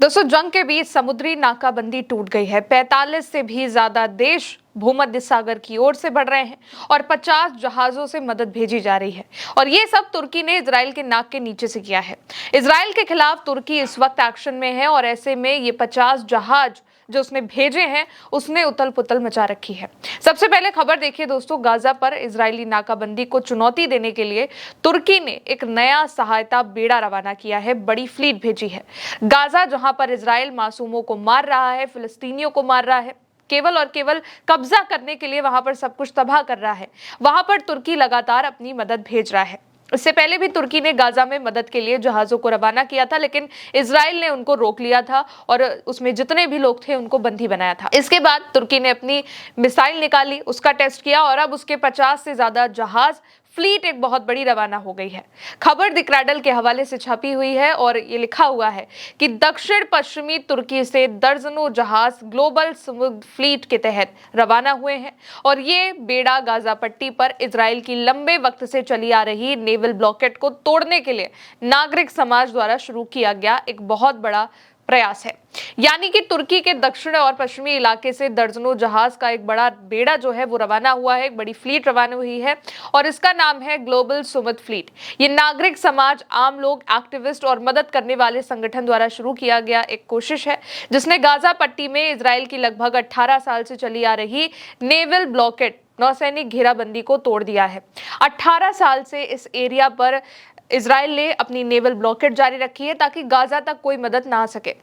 दोस्तों, जंग के बीच समुद्री नाकाबंदी टूट गई है। 45 से भी ज्यादा देश भूमध्य सागर की ओर से बढ़ रहे हैं और 50 जहाजों से मदद भेजी जा रही है। और ये सब तुर्की ने इजराइल के नाक के नीचे से किया है। इजराइल के खिलाफ तुर्की इस वक्त एक्शन में है और ऐसे में ये 50 जहाज जो उसने भेजे हैं उसने उथल पुथल मचा रखी है। सबसे पहले खबर देखिए दोस्तों, गाजा पर इजरायली नाकाबंदी को चुनौती देने के लिए तुर्की ने एक नया सहायता बेड़ा रवाना किया है, बड़ी फ्लीट भेजी है। गाजा जहां पर इजराइल मासूमों को मार रहा है, फिलिस्तीनियों को मार रहा है, केवल और केवल कब्जा करने के लिए वहां पर सब कुछ तबाह कर रहा है, वहां पर तुर्की लगातार अपनी मदद भेज रहा है। इससे पहले भी तुर्की ने गाजा में मदद के लिए जहाजों को रवाना किया था, लेकिन इजराइल ने उनको रोक लिया था और उसमें जितने भी लोग थे उनको बंदी बनाया था। इसके बाद तुर्की ने अपनी मिसाइल निकाली, उसका टेस्ट किया और अब उसके 50 से ज्यादा जहाज फ्लीट एक बहुत बड़ी रवाना हो गई है। खबर द क्रैडल के हवाले से छपी हुई है और ये लिखा हुआ है कि दक्षिण पश्चिमी तुर्की से दर्जनों जहाज ग्लोबल समुद्र फ्लीट के तहत रवाना हुए हैं और ये बेड़ा गाजा पट्टी पर इजराइल की लंबे वक्त से चली आ रही नेवल ब्लॉकेट को तोड़ने के लिए नागरिक समाज द्वारा शुरू किया गया एक बहुत बड़ा प्रयास है। यानी कि तुर्की के दक्षिण और पश्चिमी इलाके से दर्जनों जहाज का एक बड़ा बेड़ा जो है वो रवाना हुआ है, एक बड़ी फ्लीट रवाना हुई है और इसका नाम है ग्लोबल समुद्र फ्लीट। ये नागरिक समाज, आम लोग, एक्टिविस्ट और मदद करने वाले संगठन द्वारा शुरू किया गया एक कोशिश है जिसने गाजा पट्टी में इजराइल की लगभग 18 साल से चली आ रही नेवल ब्लॉकेट, नौसैनिक घेराबंदी को तोड़ दिया है। 18 साल से इस एरिया पर इजराइल ने अपनी नेवल ब्लॉकेट जारी रखी है ताकि गाजा तक कोई मदद ना आ सके।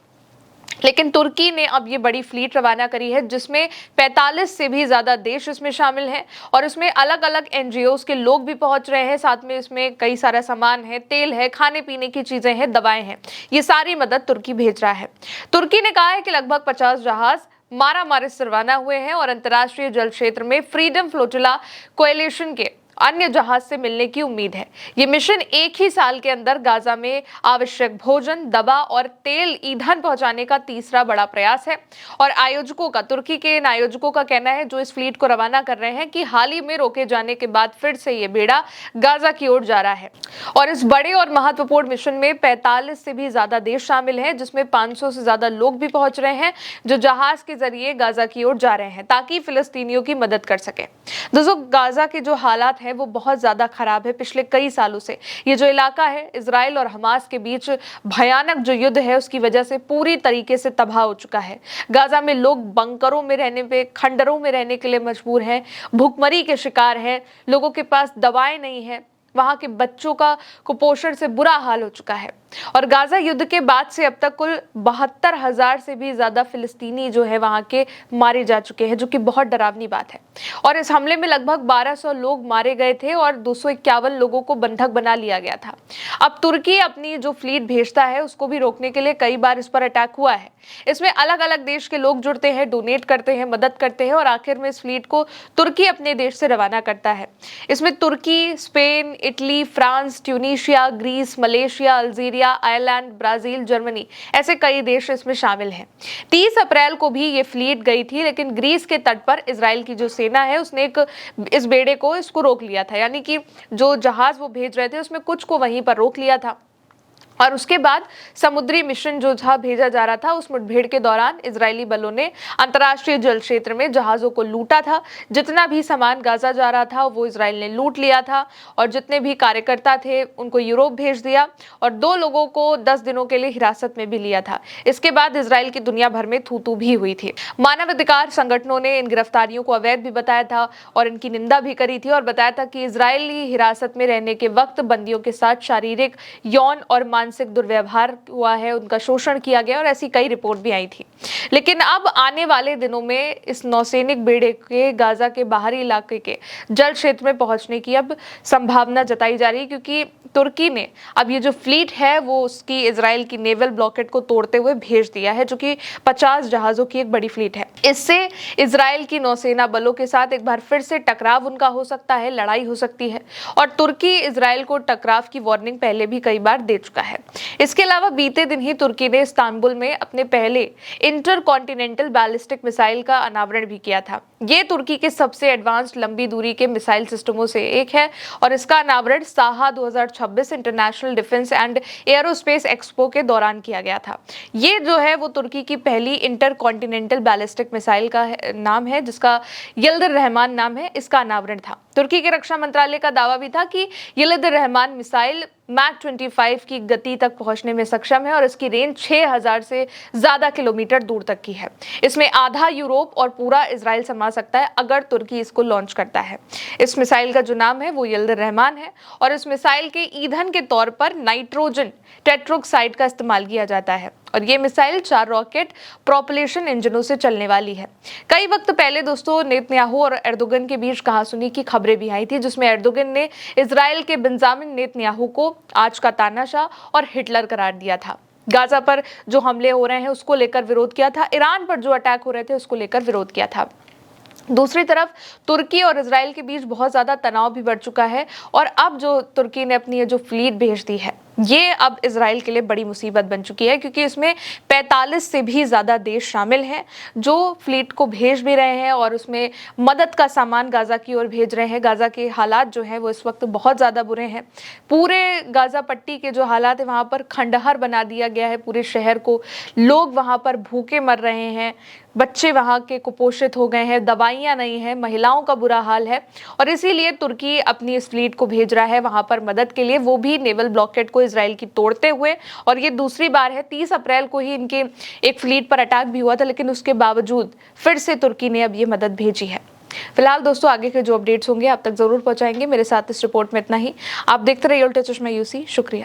लेकिन तुर्की ने अब ये बड़ी फ्लीट रवाना करी है जिसमें 45 से भी ज्यादा देश इसमें शामिल हैं और इसमें अलग अलग एनजीओज के लोग भी पहुंच रहे हैं। साथ में इसमें कई सारा सामान है, तेल है, खाने पीने की चीजें हैं, दवाएं हैं। ये सारी मदद तुर्की भेज रहा है। तुर्की ने कहा है कि लगभग 50 जहाज मारामारी से रवाना हुए हैं और अंतर्राष्ट्रीय जल क्षेत्र में फ्रीडम फ्लोटिला कोएलिशन के अन्य जहाज से मिलने की उम्मीद है। ये मिशन एक ही साल के अंदर गाजा में आवश्यक भोजन, दवा और तेल ईंधन पहुंचाने का तीसरा बड़ा प्रयास है। और आयोजकों का, तुर्की के इन आयोजकों का कहना है जो इस फ्लीट को रवाना कर रहे हैं कि हाल ही में रोके जाने के बाद फिर से ये बेड़ा गाजा की ओर जा रहा है। और इस बड़े और महत्वपूर्ण मिशन में 45 से भी ज्यादा देश शामिल हैं जिसमें 500 से ज्यादा लोग भी पहुंच रहे हैं जो जहाज के जरिए गाजा की ओर जा रहे हैं ताकि फिलिस्तीनियों की मदद कर सके। दोस्तों, गाजा के जो हालात है वो बहुत ज्यादा खराब है। पिछले कई सालों से ये जो इलाका है इजराइल और हमास के बीच भयानक जो युद्ध है उसकी वजह से पूरी तरीके से तबाह हो चुका है। गाजा में लोग बंकरों में रहने पे, खंडरों में रहने के लिए मजबूर हैं, भूखमरी के शिकार हैं, लोगों के पास दवाएं नहीं है, वहां के बच्चों का कुपोषण से बुरा हाल हो चुका है। और गाजा युद्ध के बाद से अब तक कुल 72,000 से भी ज्यादा फिलिस्तीनी जो है वहां के मारे जा चुके हैं, जो कि बहुत डरावनी बात है। और इस हमले में लगभग 1200 लोग मारे गए थे और 251 लोगों को बंधक बना लिया गया था। अब तुर्की अपनी जो फ्लीट भेजता है उसको भी रोकने के लिए कई बार इस पर अटैक हुआ है। इसमें अलग अलग देश के लोग जुड़ते हैं, डोनेट करते हैं, मदद करते हैं और आखिर में इस फ्लीट को तुर्की अपने देश से रवाना करता है। इसमें तुर्की, Spain, Italy, France, Tunisia, Greece, Malaysia, Algeria, Ireland, Brazil, Germany, ऐसे कई देश इसमें शामिल हैं। 30 अप्रैल को भी ये फ्लीट गई थी, लेकिन ग्रीस के तट पर इजराइल की जो सेना है उसने इस बेड़े को इसको रोक लिया था। यानी कि जो जहाज वो भेज रहे थे उसमें कुछ को वहीं पर रोक लिया था। और उसके बाद समुद्री मिशन जो जहां भेजा जा रहा था उस मुठभेड़ के दौरान इजरायली बलों ने अंतर्राष्ट्रीय जल क्षेत्र में जहाजों को लूटा था। जितना भी सामान गाजा जा रहा था वो इजराइल ने लूट लिया था और जितने भी कार्यकर्ता थे उनको यूरोप भेज दिया और 2 लोगों को 10 दिनों के लिए हिरासत में भी लिया था। इसके बाद इजराइल की दुनिया भर में थू थू भी हुई थी। मानवाधिकार संगठनों ने इन गिरफ्तारियों को अवैध भी बताया था और इनकी निंदा भी करी थी और बताया था कि इजरायली हिरासत में रहने के वक्त बंदियों के साथ शारीरिक, यौन और मानसिक दुर्व्यवहार हुआ है, उनका शोषण किया गया और ऐसी कई रिपोर्ट भी आई थी। लेकिन अब आने वाले दिनों में इस नौसैनिक बेड़े के गाजा के बाहरी इलाके के जल क्षेत्र में पहुंचने की अब संभावना जताई जा रही है, क्योंकि तुर्की ने अब ये जो फ्लीट है वो उसकी इजराइल की नेवल ब्लॉकेट को तोड़ते हुए भेज दिया है, जो कि 50 जहाजों की एक बड़ी फ्लीट है। इससे इजराइल की नौसेना बलों के साथ एक बार फिर से टकराव उनका हो सकता है, लड़ाई हो सकती है। और तुर्की इजराइल को टकराव की वार्निंग पहले भी कई बार दे चुका है। इसके अलावा बीते दिन ही तुर्की ने इस्तांबुल में अपने पहले इंटरकॉन्टिनेंटल बैलिस्टिक मिसाइल का अनावरण भी किया था। ये तुर्की के सबसे एडवांस्ड लंबी दूरी के मिसाइल सिस्टमों से एक है और इसका अनावरण Saha 2026 international defence and aerospace expo के दौरान किया गया था। ये जो है वो तुर्की की पहली इंटरकॉन्टिनेंटल बैलिस्टिक मिसाइल का नाम है, जिसका यिल्दिर रहमान नाम है। इसका अनावरण था। तुर्की के रक्षा मंत्रालय का दावा भी था कि यिल्दिर रहमान मिसाइल मैक 25 की गति तक पहुंचने में सक्षम है और इसकी रेंज 6000 से ज्यादा किलोमीटर दूर तक की है। इसमें आधा यूरोप और पूरा इजराइल समा सकता है अगर तुर्की इसको लॉन्च करता है। इस मिसाइल का जो नाम है वो यिल्दिर रहमान है और इस मिसाइल के ईंधन के तौर पर नाइट्रोजन टेट्रोक्साइड का इस्तेमाल किया जाता है और ये मिसाइल 4 रॉकेट प्रोपल्शन इंजनों से चलने वाली है। कई वक्त पहले दोस्तों नेतन्याहू और एर्दोगन के बीच कहासुनी की खबरें भी आई थी, जिसमें एर्दोगन ने इजराइल के बेंजामिन नेतन्याहू को आज का तानाशाह और हिटलर करार दिया था। गाजा पर जो हमले हो रहे हैं उसको लेकर विरोध किया था। ईरान पर जो अटैक हो रहे थे उसको लेकर विरोध किया था। दूसरी तरफ तुर्की और इजराइल के बीच बहुत ज्यादा तनाव भी बढ़ चुका है और अब जो तुर्की ने अपनी जो फ्लीट भेज दी है ये अब इजराइल के लिए बड़ी मुसीबत बन चुकी है, क्योंकि इसमें 45 से भी ज़्यादा देश शामिल हैं जो फ्लीट को भेज भी रहे हैं और उसमें मदद का सामान गाज़ा की ओर भेज रहे हैं। गाज़ा के हालात जो हैं वो इस वक्त बहुत ज़्यादा बुरे हैं। पूरे गाज़ा पट्टी के जो हालात है वहाँ पर खंडहर बना दिया गया है पूरे शहर को। लोग वहाँ पर भूखे मर रहे हैं, बच्चे वहाँ के कुपोषित हो गए हैं, दवाइयाँ नहीं हैं, महिलाओं का बुरा हाल है और इसीलिए तुर्की अपनी इस फ्लीट को भेज रहा है वहाँ पर मदद के लिए, वो भी नेवल ब्लॉकेड को इजराइल की तोड़ते हुए। और ये दूसरी बार है, 30 अप्रैल को ही इनके एक फ्लीट पर अटैक भी हुआ था, लेकिन उसके बावजूद फिर से तुर्की ने अब ये मदद भेजी है। फिलहाल दोस्तों आगे के जो अपडेट्स होंगे आप तक जरूर पहुंचाएंगे। मेरे साथ इस रिपोर्ट में इतना ही। आप देखते रहिए उल्टा चश्मा यूसी। शुक्रिया।